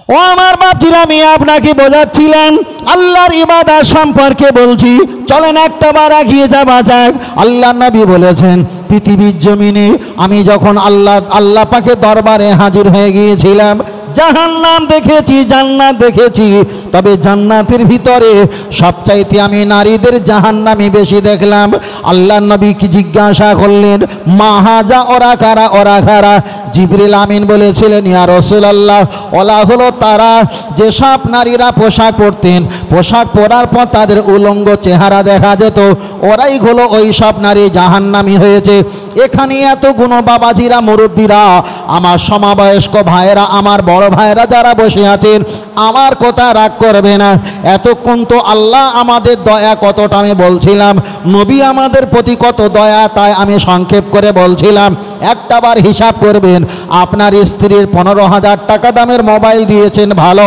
ও আমার বাতিরা, আমি আপনাকে বোঝাচ্ছিলেন আল্লাহর ইবাদত সম্পর্কে বলছি, চলেন একটা বার এগিয়ে যাওয়া যাক। আল্লাহ নবী বলেছেন পৃথিবীর জমিনে আমি যখন আল্লাহ পাকের দরবারে হাজির হয়ে গিয়েছিলাম, জাহান্নাম দেখেছি, জান্নাত দেখেছি, তবে জান্নাতের ভিতরে সবচাইতে আমি নারীদের জাহান্নামি বেশি দেখলাম। আল্লাহ নবী কি জিজ্ঞাসা করলেন, মা হাজা, ওরা কারা, ওরা কারা? জিবরিল আমিন বলেছিলেন, ইয়া রাসূলুল্লাহ, ওলা হলো তারা যেসব নারীরা পোশাক পরতেন, পোশাক পরার পর তাদের উলঙ্গ চেহারা দেখা যেত, ওরাই হলো ওই সব নারী জাহান্নামি হয়েছে। এখানে এত গুণ বাবাজিরা, মুরব্বীরা, আমার সমবয়স্ক ভাইয়েরা, আমার বড় ভাইয়েরা যারা বসে আছেন, আমার কথা রাগ করবে না। এতক্ষণ তো আল্লাহ আমাদের দয়া কতটা আমি বলছিলাম, নবী আমাদের প্রতি কত দয়া, তাই আমি সংক্ষেপ করে বলছিলাম। একটাবার হিসাব করবেন, আপনার স্ত্রীর 15,000 টাকা দামের মোবাইল দিয়েছেন ভালো,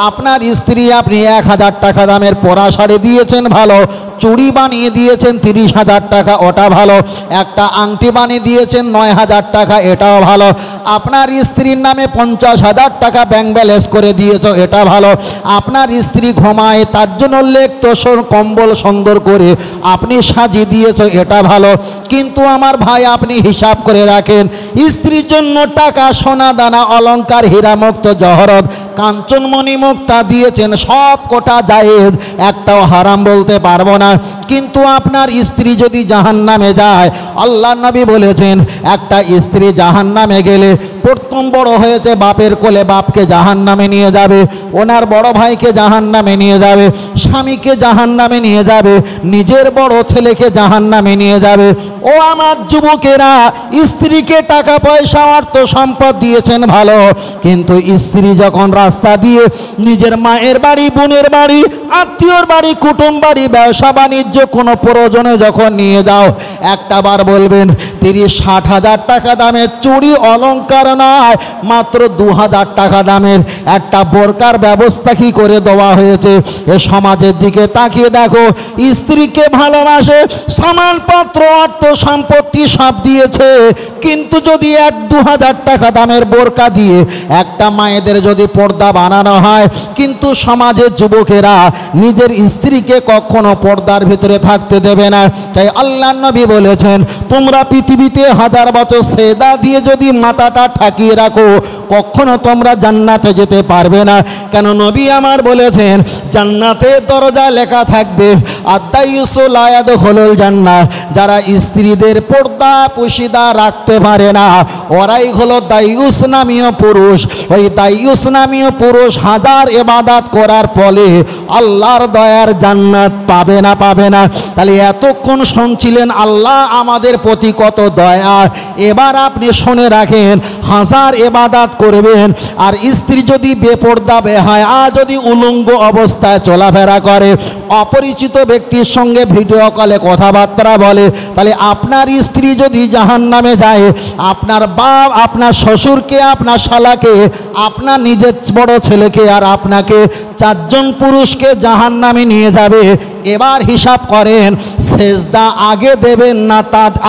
আপনার স্ত্রী আপনি 1,000 টাকা দামের পরা শাড়ি দিয়েছেন ভালো, চুড়ি বানিয়ে দিয়েছেন 30,000 টাকা, ওটা ভালো, একটা আংটি বানিয়ে দিয়েছেন 9,000 টাকা, এটাও ভালো, আপনার স্ত্রীর নামে 50,000 টাকা ব্যাংক ব্যালেন্স করে দিয়েছ, এটা ভালো, আপনার স্ত্রী ঘুমায় তার জন্য লেক তোষণ কম্বল সুন্দর করে আপনি সাজিয়ে দিয়েছ, এটা ভালো। কিন্তু আমার ভাই, আপনি হিসাব করে রাখেন, স্ত্রীর জন্য টাকা, সোনা দানা, অলংকার, হীরামুক্ত, জহরত, কাঞ্চনমণি মুক্তা দিয়েছেন, সব কোটা জায়েজ, একটাও হারাম বলতে পারবো না। কিন্তু আপনার স্ত্রী যদি জাহান্নামে যায়, আল্লাহ নবী বলেছেন একটা স্ত্রী জাহান্নামে গেলে প্রথম বড় হয়েছে বাপের কোলে, বাপকে জাহান্নামে নিয়ে যাবে, ওনার বড় ভাইকে জাহান্নামে নিয়ে যাবে, স্বামীকে জাহান্নামে নিয়ে যাবে, নিজের বড় ছেলেকে জাহান্নামে নিয়ে যাবে। ও আমার যুবকেরা, স্ত্রীকে টাকা পয়সা অর্থ সম্পদ দিয়েছেন ভালো, কিন্তু স্ত্রী যখন রাস্তা দিয়ে নিজের মায়ের বাড়ি, বোনের বাড়ি, আত্মীয়র বাড়ি, কুটুম বাড়ি, ব্যবসা বাণিজ্য কোনো প্রয়োজনে যখন নিয়ে যাও, একটা বার বলবেন 30-60,000 টাকা দামের চুড়ি অলংকার নয়, মাত্র 2,000 টাকা দামের একটা বোরকার ব্যবস্থা কি করে দেওয়া হয়েছে। এ সমাজের দিকে তাকিয়ে দেখো, স্ত্রীকে ভালোবাসে, সামানপত্র, অর্থ সম্পত্তি সব দিয়েছে, কিন্তু যদি 1-2,000 টাকা দামের বোরকা দিয়ে একটা মায়েদের যদি পর্দা বানানো হয়, কিন্তু সমাজের যুবকেরা নিজের স্ত্রীকে কখনো পর্দার ভিতরে থাকতে দেবে না। তাই আল্লাহ নবী বলেছেন, তোমরা পৃথিবীতে 1000 বছর সেজদা দিয়ে যদি মাথাটা ঠাকিয়ে রাখো, কখনো তোমরা জান্নাতে যেতে পারবে না। কেন নবী আমার বলেছেন, জান্নাতের দরজা লেখা থাকবে আদাইয়ুসু লা ইয়াদখুলুল জান্নাহ, যারা স্ত্রীদের পর্দা পুশিদা রাখতে পারে না, ওরাই হলো দাইয়ুস নামীয় পুরুষ। ওই দাইয়ুস নামীয় পুরুষ 1000 ইবাদত করার ফলে আল্লাহর দয়ার জান্নাত পাবে না, পাবে না। তাহলে এতক্ষণ শুনছিলেন আল্লাহ আমাদের প্রতি কত দয়া। এবার আপনি শুনে রাখেন, 1000 ইবাদত করবেন, আর স্ত্রী যদি বেপর্দা, বেহায়া, যদি উলঙ্গ অবস্থায় চলাফেরা করে, অপরিচিত ব্যক্তির সঙ্গে ভিডিও কলে কথাবার্তা বলে, তাহলে আপনার স্ত্রী যদি জাহান্নামে যায়, আপনার বাপ, আপনার শ্বশুরকে, আপনার শালাকে, আপনার নিজের বড় ছেলেকে আর আপনাকে, 4 জন পুরুষকে জাহান্নামে নিয়ে যাবে। এবার হিসাব করেন, সেজদা আগে দেবেন না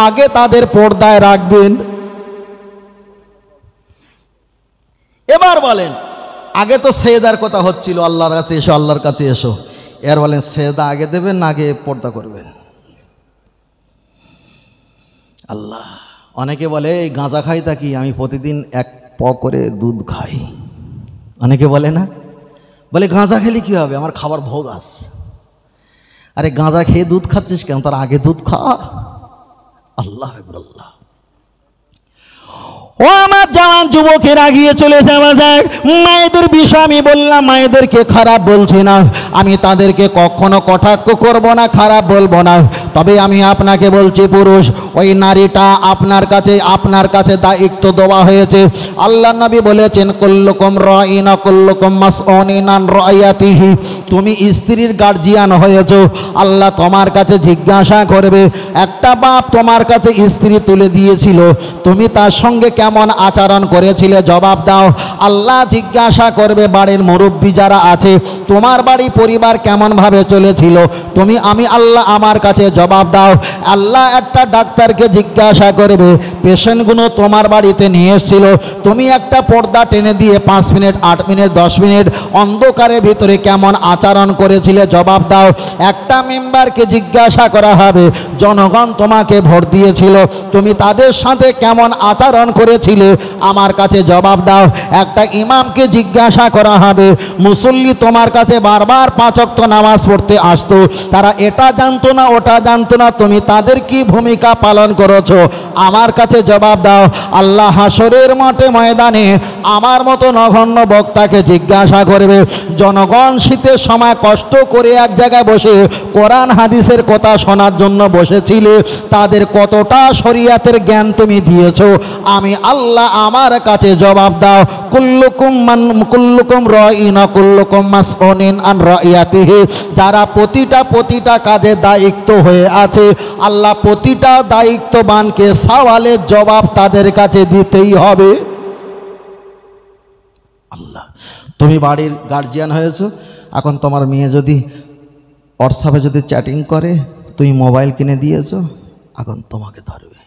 আগে তাদের পর্দায় রাখবেন? এবার বলেন, আগে তো সেজদার কথা হচ্ছিল, আল্লাহর কাছে এসো, আল্লাহর কাছে এসো, এর বলেন সেজদা আগে দেবেন না আগে পর্দা করবেন? আল্লাহ। অনেকে বলে এই গাঁজা খাই তা কি, আমি প্রতিদিন 1 প করে দুধ খাই। অনেকে বলে না, বলে গাঁজা খেলে কী হবে, আমার খাবার ভোগ আস। আরে গাঁজা খেয়ে দুধ খাচ্ছিস কেন, তার আগে দুধ খা। আল্লাহ আল্লাহ। ও আমার জওয়ান যুবকেরা, গিয়ে চলে যাওয়া যায়। মায়েদের বিষয় আমি বললাম, মায়েদেরকে খারাপ বলছি না, আমি তাদেরকে কখনো কটাক্ষ করব না, খারাপ বলবো না। তবে আমি আপনাকে বলছি, পুরুষ, ওই নারীটা আপনার কাছে দায়িত্ব দেওয়া হয়েছে। আল্লাহ নবী বলেছেন, কুল্লুকুম রাঈন ওয়া কুল্লুকুম মাসউলুন আন রাইয়াতিহি। তুমি স্ত্রীর গার্জিয়ান হয়েছো, আল্লাহ তোমার কাছে জিজ্ঞাসা করবে। একটা বাপ তোমার কাছে স্ত্রী তুলে দিয়েছিল, তুমি তার সঙ্গে কেমন কেমন আচরণ করেছিলে জবাব দাও। আল্লাহ জিজ্ঞাসা করবে বাড়ির মুরব্বী যারা আছে, তোমার বাড়ি পরিবার কেমনভাবে চলেছিল, তুমি আমি আল্লাহ আমার কাছে জবাব দাও। আল্লাহ একটা ডাক্তারকে জিজ্ঞাসা করবে পেশেন্টগুলো তোমার বাড়িতে নিয়ে এসেছিল, তুমি একটা পর্দা টেনে দিয়ে 5 মিনিট 8 মিনিট 10 মিনিট অন্ধকারের ভিতরে কেমন আচরণ করেছিলে জবাব দাও। একটা মেম্বারকে জিজ্ঞাসা করা হবে জনগণ তোমাকে ভোট দিয়েছিল, তুমি তাদের সাথে কেমন আচরণ করেছিলে আমার কাছে জবাব দাও। একটা ইমামকে জিজ্ঞাসা করা হবে মুসল্লি তোমার কাছে বারবার 5 ওয়াক্ত নামাজ পড়তে আসতো, তারা এটা জানতো না ওটা জানতো না, তুমি তাদের কি ভূমিকা পালন করেছো আমার কাছে জবাব দাও। আল্লাহ হাসরের মাঠে ময়দানে আমার মতো নগণ্য বক্তাকে জিজ্ঞাসা করবে জনগণ শীতের সময় কষ্ট করে এক জায়গায় বসে কোরআন হাদিসের কথা শোনার জন্য বসেছিলে, তাদের কতটা শরিয়াতের জ্ঞান তুমি দিয়েছো আমি আল্লাহ আমার কাছে জবাব দাও। কুল্লুকুম রাইন ওয়া কুল্লুকুম মাসউলিন আন রাইয়াতিহি, যারা প্রতিটা কাজে দায়িত্ব হয়ে আছে আল্লাহ প্রতিটা দায়িত্ববানকে সওয়ালের জবাব তাদের কাছে দিতেই হবে। আল্লাহ, তুমি বাড়ির গার্জিয়ান হয়েছো, এখন তোমার মেয়ে যদি হোয়াটসঅ্যাপে যদি চ্যাটিং করে, তুমি মোবাইল কিনে দিয়েছো, এখন তোমাকে ধরবে।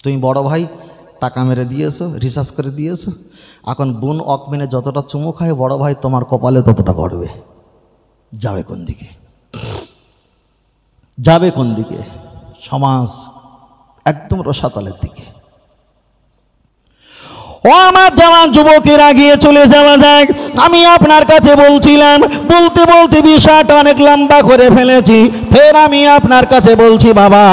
তুমি বড় ভাই টাকা মেরে দিয়েছো, রিচার্জ করে দিয়েছো, এখন বোন অকমেনে যতটা চুমু খায় বড় ভাই তোমার কপালে ততটা পড়বে। যাবে কোন দিকে? যাবে কোন দিকে? সমাজ একদম রসাতলের দিকে। ও আমার জওয়ান যুবকেরা, গিয়ে চলে যাওয়া যাক। আমি আপনার কাছে বলছিলাম, বলতে বলতে বিষয়টা অনেক লম্বা করে ফেলেছি, ফের আমি আপনার কাছে বলছি বাবা,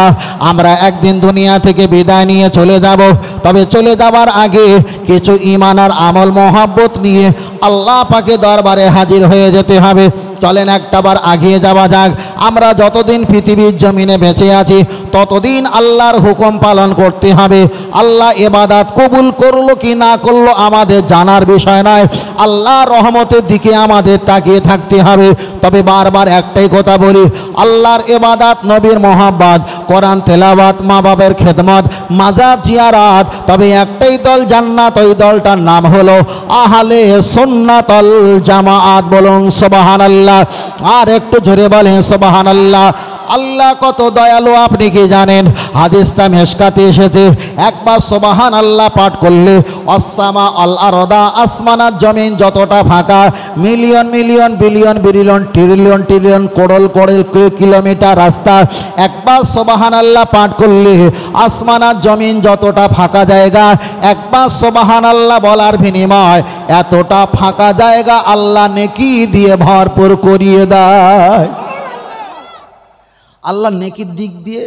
আমরা একদিন দুনিয়া থেকে বিদায় নিয়ে চলে যাব, তবে চলে যাবার আগে কিছু ঈমান আর আমল মহব্বত নিয়ে আল্লাহ পাকে দরবারে হাজির হয়ে যেতে হবে। চলেন একটাবার আগিয়ে যাওয়া যাক। আমরা যতদিন পৃথিবীর জমিনে বেঁচে আছি ততদিন আল্লাহর হুকুম পালন করতে হবে। আল্লাহ ইবাদত কবুল করলো কি না করলো আমাদের জানার বিষয় নয়, আল্লাহর রহমতের দিকে আমাদের তাকিয়ে থাকতে হবে। তবে বারবার একটাই কথা বলি, আল্লাহর ইবাদত, নবীর মহব্বত, কোরআন তেলাওয়াত, মা বাবার খেদমত, মাজার জিয়ারত, তবে একটাই দল জান্নাত, ওই দলটার নাম হলো আহলে সুন্নাতুল জামাআত। বলুন সুবহানাল্লাহ। আর একটু জোরে বলেন সুবহানাল্লাহ। আল্লাহ কত দয়ালু আপনি কি জানেন? হাদিসটা মেশকাতে এসেছে, একবার সুবহানাল্লাহ পাঠ করলে আসসামা আল আরদা, আসমান আর জমিন যতটা ফাঁকা, million million billion billion trillion trillion crore crore kilometre রাস্তা, একবার সুবহানাল্লাহ পাঠ করলে আসমান আর জমিন যতটা ফাঁকা জায়গা, একবার সুবহানাল্লাহ বলার বিনিময় এতটা ফাঁকা জায়গা আল্লাহ নেকি দিয়ে ভরপুর করিয়ে দেয়। আল্লাহ নেকির দিক দিয়ে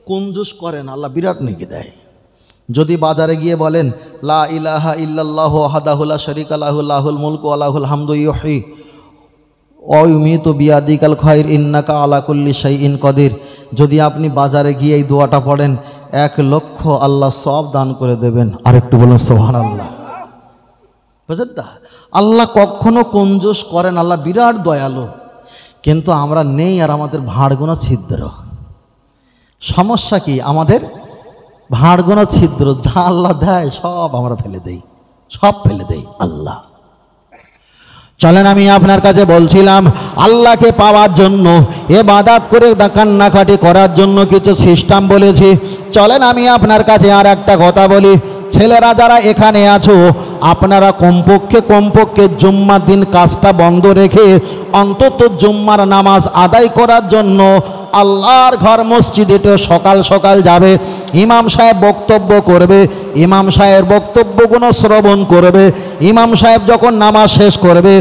কঞ্জুস করেন, আল্লাহ বিরাট নেকি দেয়। যদি বাজারে গিয়ে বলেন লা ইলাহা ইল্লাল্লাহু ওয়াহদাহু লা শারীকা লাহু লাহুল মুলকু ওয়া লাহুল হামদু ইউহয়ী ওয়া ইউমীতু বিয়াদিকাল খায়র ইন্নাকা আলা কুল্লি শাইইন কাদির, যদি আপনি বাজারে গিয়ে এই দোয়াটা পড়েন 1 লক্ষ আল্লাহ সওয়াব দান করে দেবেন। আরেকটু বলুন সুবহানাল্লাহ। বুঝলেন না? আল্লাহ কখনো কঞ্জুস করেন, আল্লাহ বিরাট দয়ালু। কিন্তু আমরা নেই, আর আমাদের ভাঁড়গুলো ছিদ্র। সমস্যা কি? আমাদের ভাঁড়গুলো ছিদ্র, যা আল্লাহ দেয় সব আমরা ফেলে দেই, সব ফেলে দেই। আল্লাহ, চলেন আমি আপনার কাছে বলছিলাম, আল্লাহকে পাওয়ার জন্য, ইবাদত করে কান্নাকাটি করার জন্য কিছু সিস্টেম বলেছি। চলেন আমি আপনার কাছে আর একটা কথা বলি, ছেলেরা যারা এখানে আছো, আপনারা কমপক্ষে জুম্মার দিন কাজটা বন্ধ রেখে অন্তত জুম্মার নামাজ আদায় করার জন্য আল্লাহর ঘর মসজিদে সকাল সকাল যাবে। ইমাম সাহেব বক্তব্য করবে, ইমাম সাহেব বক্তব্যগুলো শ্রবণ করবে। ইমাম সাহেব যখন নামাজ শেষ করবে,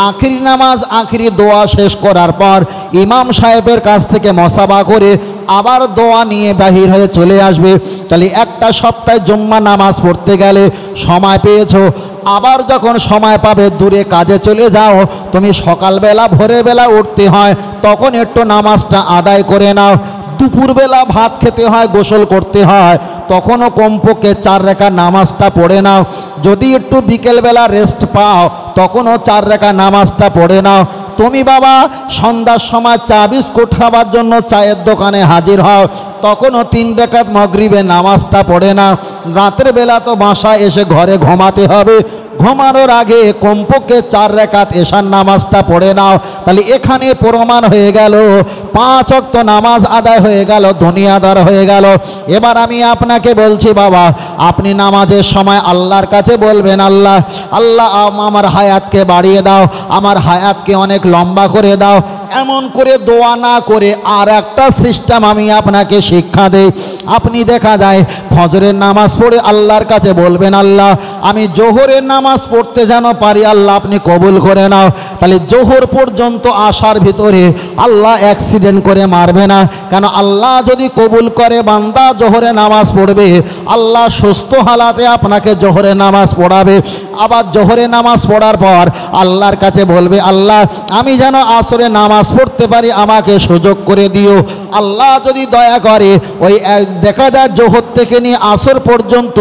আখিরি নামাজ আখিরি দোয়া শেষ করার পর ইমাম সাহেবের কাছ থেকে মসাবা করে আবার দোয়া নিয়ে বাহির হয়ে চলে আসবে। তাহলে একটা সপ্তাহে জুম্মা নামাজ পড়তে গেলে সময় পেয়েছো, আবার যখন সময় পাবে দূরে কাজে চলে যাও, তুমি সকালবেলা ভোরবেলা উঠতে হয়, তখন একটু নামাজটা আদায় করে নাও। দুপুরবেলা ভাত খেতে হয়, গোসল করতে হয়, তখনও কমপক্ষে 4 রাকাত নামাজটা পড়ে নাও। যদি একটু বিকেলবেলা রেস্ট পাও, তখনও 4 রাকাত নামাজটা পড়ে নাও। তুমি বাবা সন্ধ্যার সময় চা বিস্কুট খাবার জন্য চায়ের দোকানে হাজির হও, তখনও 3 রাকাত মাগরিবের নামাজটা পড়ে না। রাতের বেলা তো বাসায় এসে ঘরে ঘুমাতে হবে, ঘুমানোর আগে কমপক্ষে 4 রাকাত এশার নামাজটা পড়ে নাও। তাহলে এখানে প্রমাণ হয়ে গেল 5 ওয়াক্ত নামাজ আদায় হয়ে গেল, দুনিয়াদার হয়ে গেল। এবার আমি আপনাকে বলছি বাবা, আপনি নামাজের সময় আল্লাহর কাছে বলবেন, আল্লাহ আল্লাহ আমার হায়াতকে বাড়িয়ে দাও, আমার হায়াতকে অনেক লম্বা করে দাও। এমন করে দোয়া না করে আর একটা সিস্টেম আমি আপনাকে শিক্ষা দেই। আপনি দেখা যায় ফজরের নামাজ পড়ে আল্লাহর কাছে বলবেন, আল্লাহ আমি জোহরের নামাজ পড়তে যেন পারি, আল্লাহ আপনি কবুল করে নাও। তাহলে জোহর পর্যন্ত আসার ভিতরে আল্লাহ অ্যাক্সিডেন্ট করে মারবে না, কেন আল্লাহ যদি কবুল করে বান্দা জোহরে নামাজ পড়বে, আল্লাহ সুস্থ হালাতে আপনাকে জোহরে নামাজ পড়াবে। আবার জোহরে নামাজ পড়ার পর আল্লাহর কাছে বলবে, আল্লাহ আমি যেন আসরে নামাজ পড়তে পারি, আমাকে সুযোগ করে দিও। আল্লাহ যদি দয়া করে ওই দেখা যায় জোহর থেকে নিয়ে আসর পর্যন্ত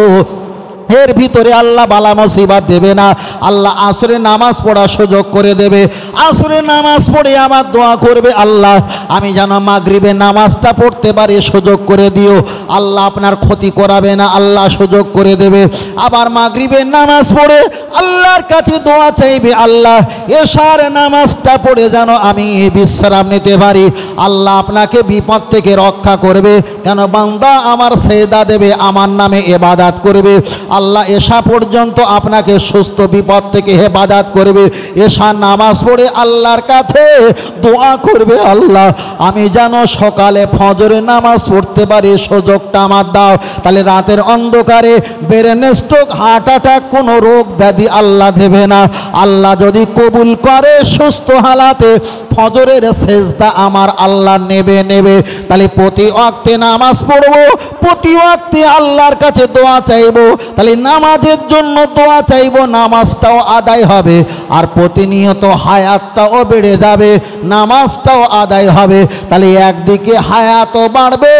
এর ভিতরে আল্লাহ বালা মুসিবত দেবে না, আল্লাহ আসরে নামাজ পড়ার সুযোগ করে দেবে। আসরে নামাজ পড়ে আবার দোয়া করবে, আল্লাহ আমি যেন মাগরিবের নামাজটা পড়তে পারি, সুযোগ করে দিও। আল্লাহ আপনার ক্ষতি করাবে না, আল্লাহ সুযোগ করে দেবে। আবার মাগরিবের নামাজ পড়ে আল্লাহর কাছে দোয়া চাইবে, আল্লাহ এশার নামাজটা পড়ে যেন আমি বিশ্রাম নিতে পারি। আল্লাহ আপনাকে বিপদ থেকে রক্ষা করবে, কেন বান্দা আমার সেজদা দেবে, আমার নামে ইবাদত করবে। আল্লাহ এশা পর্যন্ত আপনাকে সুস্থ বিপদ থেকে হেফাজত করবে। এশা নামাজ পড়ে আল্লাহর কাছে দোয়া করবে, আল্লাহ আমি যেন সকালে ফজরের নামাজ পড়তে পারি, সুযোগটা আমার দাও। তাহলে রাতের অন্ধকারে ব্রেন স্ট্রোক, হার্ট অ্যাটাক কোনো রোগ ব্যাধি আল্লাহ দেবে না। আল্লাহ যদি কবুল করে সুস্থ হালাতে ফজরের সেজদা আমার আল্লাহ নেবে। তাহলে প্রতি ওয়াক্তে নামাজ পড়বো, প্রতি ওয়াক্তে আল্লাহর কাছে দোয়া চাইবো। তাহলে নামাজের জন্য দোয়া চাইবো, নামাজটাও আদায় হবে, আর প্রতিনিয়ত হায়াতটাও বেড়ে যাবে, নামাজটাও আদায় হবে। তাহলে একদিকে হায়াতও বাড়বে,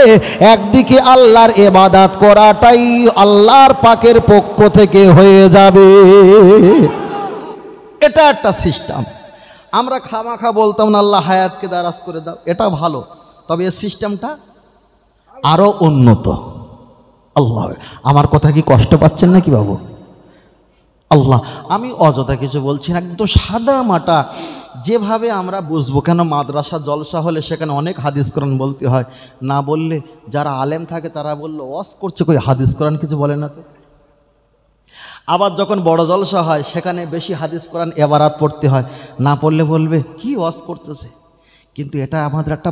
একদিকে আল্লাহর ইবাদত করাটাই আল্লাহর পাকের পক্ষ থেকে হয়ে যাবে। এটা একটা সিস্টেম। আমরা খামাখা বলতাম না আল্লাহ হায়াতকে দারাজ করে দাও, এটা ভালো, তবে এই সিস্টেমটা আরো উন্নত। আল্লাহ, আমার কথা কি কষ্ট পাচ্ছেন নাকি বাবু? আল্লাহ, আমি অযথা কিছু বলছি না, একদম সাদা মাটা যেভাবে আমরা বুঝবো। কেন মাদ্রাসা জলসা হলে সেখানে অনেক হাদিস কোরআন বলতে হয়, না বললে যারা আলেম থাকে তারা বললো ওয়াজ করছে, কই হাদিস কোরআন কিছু বলে না তো। আবার যখন বড় জলসা হয় সেখানে বেশি হাদিস কোরআন এবারাত পড়তে হয়, না পড়লে বলবে কি ওয়াজ করতেছে। কিন্তু এটা আমাদের একটা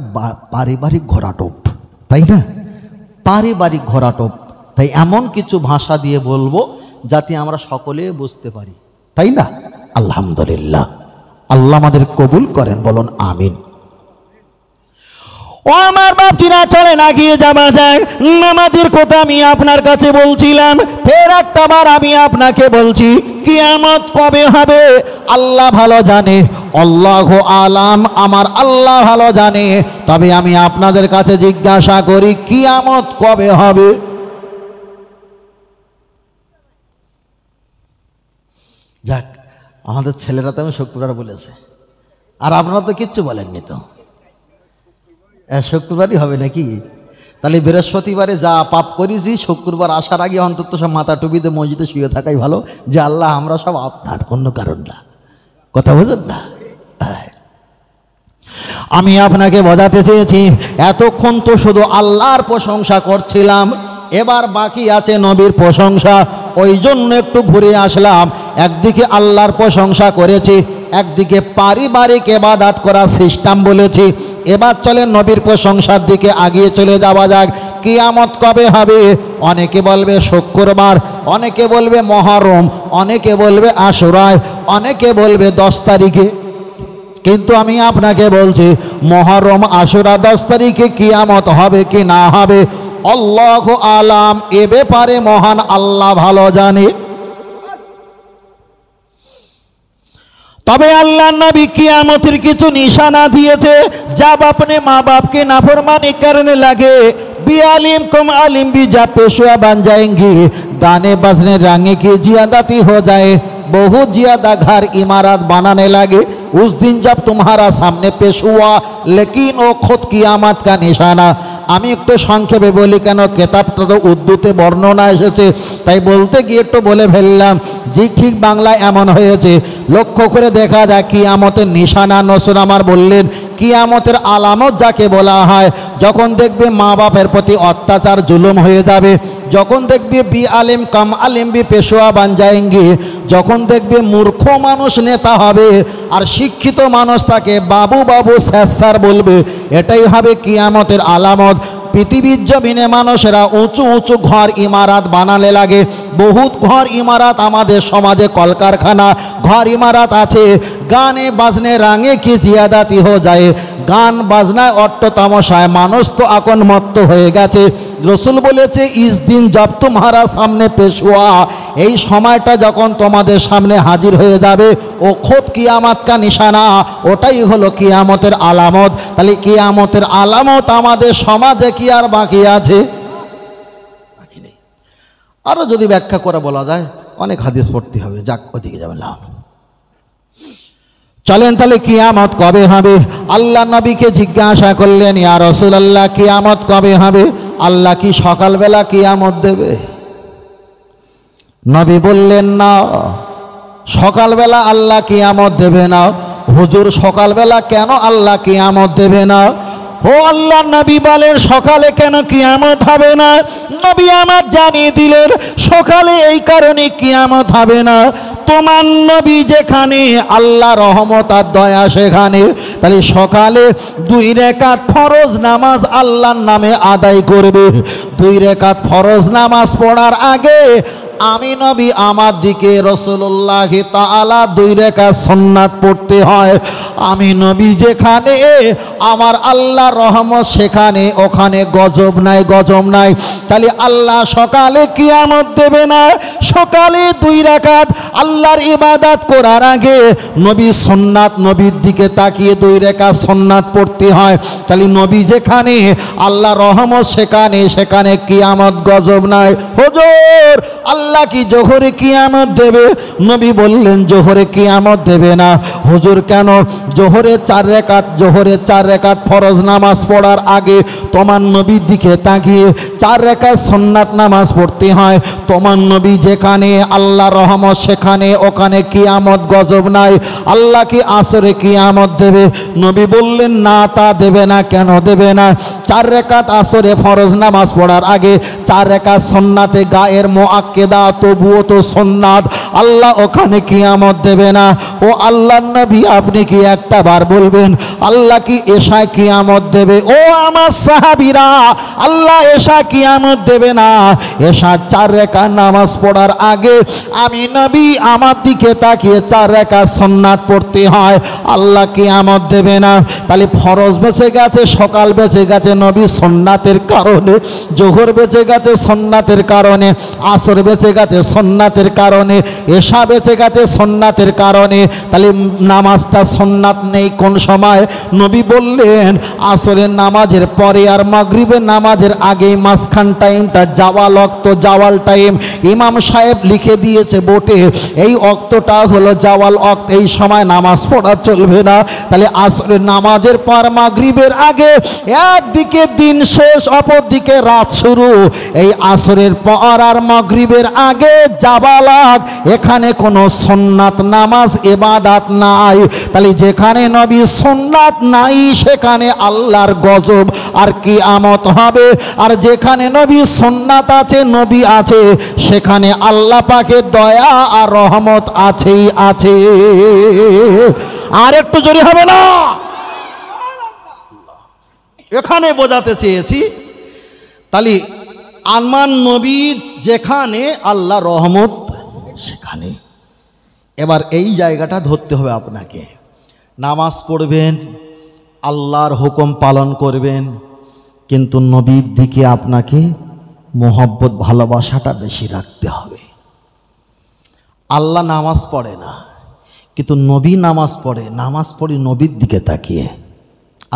পারিবারিক ঘোরাটোপ, তাই না? পারিবারিক ঘোরাটোপ। তাই এমন কিছু ভাষা দিয়ে বলবো যাতে আমরা সকলে বুঝতে পারি, তাই না? আলহামদুলিল্লাহ, আল্লাহ আমাদের কবুল করেন, বলুন আমিন। ও আমার বাপজিরা, চলে না গিয়ে যাওয়া যায়। নামাজের কথা আমি আপনার কাছে বলছিলাম, ফের একটা বার আমি আপনাকে বলছি, কিয়ামত কবে হবে আল্লাহ ভালো জানে, আল্লাহু আলাম, আমার আল্লাহ ভালো জানে। তবে আমি আপনাদের কাছে জিজ্ঞাসা করি, কিয়ামত কবে হবে? যাক, আমাদের ছেলেরা তো আমি শুক্রবার বলেছে, আর আপনারা তো কিচ্ছু বলেননি তো। শুক্রবারই হবে নাকি? তাহলে বৃহস্পতিবারে যা পাপ করেছি শুক্রবার আসার আগে অন্তত সব মাথা টুপিতে মসজিদে শুয়ে থাকাই ভালো, যে আল্লাহ আমরা সব আপনার, অন্য কারণ না। কথা বুঝেন না? আমি আপনাকে বোঝাতে চেয়েছি, এতক্ষণ তো শুধু আল্লাহর প্রশংসা করছিলাম, এবার বাকি আছে নবীর প্রশংসা। ওই জন্য একটু ঘুরে আসলাম। একদিকে আল্লাহর প্রশংসা করেছি, একদিকে পারিবারিক ইবাদত করার সিস্টেম বলেছি। এবার চলে নবীর প্রশংসার দিকে আগিয়ে চলে যাওয়া যাক। কিয়ামত কবে হবে? অনেকে বলবে শুক্রবার, অনেকে বলবে মহরম, অনেকে বলবে আশুরায়, অনেকে বলবে 10 তারিখে। কিন্তু আমি আপনাকে বলছি, মহরম আশুরা 10 তারিখে কিয়ামত হবে কি না হবে আল্লাহু আলাম, এ ব্যাপারে মহান আল্লাহ ভালো জানে। তবে আল্লাহ নবী কিয়ামতের কিছু নিশানা দিয়েছে, जब अपने माँ बाप के नाफरमानी करने लगे, बेआलिम कम आलिम भी जब पेशवा बन जाएंगी, गाने बजने रंगे की जियादती हो जाए, बहुत ज़्यादा घर इमारत बनाने लगे। उस दिन जब तुम्हारा सामने पेश हुआ, लेकिन वो खुद कियामत का निशाना। আমি একটু সংক্ষেপে বলি, কেন কেতাবটা তো উর্দুতে বর্ণনা এসেছে, তাই বলতে গিয়ে একটু বলে ফেললাম। যে ঠিক বাংলায় এমন হয়েছে, লক্ষ্য করে দেখা যায় কিয়ামতের নিশানা। নসর আমার বললেন কিয়ামতের আলামত যাকে বলা হয়, যখন দেখবে মা বাপের প্রতি অত্যাচার জুলুম হয়ে যাবে, যখন দেখবে বি আলেম কাম আলেম বি পেশোয়া বান যায়েঙ্গে, যখন দেখবে মূর্খ মানুষ নেতা হবে আর শিক্ষিত মানুষ তাকে বাবু বাবু স্যার বলবে, এটাই হবে কিয়ামতের আলামত। পৃথিবীর জমিনে মানুষেরা উঁচু উঁচু ঘর ইমারত বানালে লাগে। বহুত ঘর ইমারত আমাদের সমাজে, কলকারখানা ঘর ইমারত আছে। গানে বাজনে রাঙে কি জিয়াদাতি হয়ে যায়, গান বাজনায় অট্ট তামাশায় মানুষ তো এখন মত্ত হয়ে গেছে। রসুল বলেছে ইস দিন জব তোমারা সামনে পেশ হুয়া, এই সময়টা যখন তোমাদের সামনে হাজির হয়ে যাবে, ও খুদ কিয়ামত কা নিশানা, ওটাই হলো কিয়ামতের আলামত। তাহলে কিয়ামতের আলামত আমাদের সমাজে কি আর বাকি আছে? বাকি নেই। আরও যদি ব্যাখ্যা করে বলা যায়, অনেক হাদিস পড়তে হবে, যাক ওদিকে যাবে না। চলেন তাহলে কিয়ামত কবে হবে? আল্লাহ নবীকে জিজ্ঞাসা করলেন, ইয়া রাসূলুল্লাহ কিয়ামত কবে হবে? আল্লাহ কি সকালবেলা কিয়ামত দেবে? নবী বললেন না, সকালবেলা আল্লাহ কিয়ামত দেবে না। হুজুর সকালবেলা কেন আল্লাহ কিয়ামত দেবে না? ও আল্লাহ নবী বলেন সকালে কেন কিয়ামত হবে না? নবী আমার জানিয়ে দিলেন সকালে এই কারণে কিয়ামত হবে না, তোমার নবী যেখানে আল্লাহ রহমত আর দয়া সেখানে। তাহলে সকালে 2 রাকাত ফরজ নামাজ আল্লাহর নামে আদায় করবে। 2 রাকাত ফরজ নামাজ পড়ার আগে আমি নবী আমার দিকে রাসূলুল্লাহ তাআলা 2 রাকাত সুন্নাত পড়তে হয়। আমি নবী যেখানে আমার আল্লাহ রহমত সেখানে, ওখানে গজব নাই, গজব নাই। তাহলে আল্লাহ সকালে কিয়ামত দেবে না। সকালে 2 রাকাত আল্লাহর ইবাদত করার আগে নবী সুন্নাত, নবীর দিকে তাকিয়ে 2 রাকাত সুন্নাত পড়তে হয়। তাহলে নবী যেখানে আল্লাহ রহমত সেখানে, সেখানে কিয়ামত গজব নাই। হুজুর আল্লাহ কি জোহরে কিয়ামত দেবে? নবী বললেন জোহরে কিয়ামত দেবে না। হুজুর কেন? জোহরে 4 রাকাত, জোহরে 4 রাকাত ফরজ নামাজ পড়ার আগে তোমার নবীর দিকে তাকিয়ে 4 রাকাত সুন্নাত নামাজ পড়তে হয়। তোমার নবী যেখানে আল্লাহ রহমত সেখানে, ওখানে কিয়ামত গজব নাই। আল্লাহ কি আসরে কিয়ামত দেবে? নবী বললেন না, তা দেবে না। কেন দেবে না? 4 রাকাত আসরে ফরজ নামাজ পড়ার আগে 4 রাকাত সুন্নাতে গায়ের মুআক্কেদা, তবুও তো সুন্নাত, আল্লাহ ওখানে কিয়ামত দেবে না। ও আল্লাহর নবী আপনি কি একটা বার বলবেন আল্লাহ কি এশায় কিয়ামত দেবে? ও আমার সাহাবীরা, আল্লাহ এশা কিয়ামত দেবে না। এশা 4 রাকাত নামাজ পড়ার আগে আমি নবী আমার দিকে তাকিয়ে 4 রাকাত সুন্নাত পড়তে হয়, আল্লাহ কিয়ামত দেবে না। তাহলে ফরজ বেঁচে গেছে, সকাল বেঁচে গেছে নবী সুন্নাতের কারণে, জোহর বেঁচে গেছে সুন্নাতের কারণে, আসর বেঁচে গেছে সুন্নাতের কারণে, এশা বেঁচে গেছে সুন্নাতের কারণে। তাহলে নামাজটা সুন্নাত নেই কোন সময়? নবী বললেন আসরের নামাজের পরে আর মাগরিবের নামাজের আগে মাঝখান টাইমটা জাওয়াল ওয়াক্ত, জাওয়াল টাইম ইমাম সাহেব লিখে দিয়েছে বোর্ডে, এই ওয়াক্তটা হলো জাওয়াল ওয়াক্ত, এই সময় নামাজ পড়া চলবে না। তাহলে আসরের নামাজের পর মাগরিবের আগে একদিকে দিন শেষ, অপর দিকে রাত শুরু। এই আসরের পর আর মাগরিবের আগে জাওয়ালাত, এখানে কোনো সুন্নাত নামাজ ইবাদত নাই। তাহলে যেখানে নবী সুন্নাত নাই সেখানে আল্লাহর গজব আর কিয়ামত হবে, আর যেখানে নবী সুন্নাত আছে, নবী আছে, সেখানে আল্লাহ পাকের দয়া আর রহমত আছেই আছে। আর একটু জোরে হবে না? এখানে বোঝাতে চেয়েছি তাহলে আমার নবী যেখানে আল্লাহ রহমত সেখানে। এবার এই জায়গাটা ধরতে হবে আপনাকে। নামাজ পড়বেন, আল্লাহর হুকুম পালন করবেন, কিন্তু নবীর দিকে আপনাকে মোহব্বত ভালোবাসাটা বেশি রাখতে হবে। আল্লাহ নামাজ পড়ে না, কিন্তু নবী নামাজ পড়ে। নামাজ পড়ি নবীর দিকে তাকিয়ে,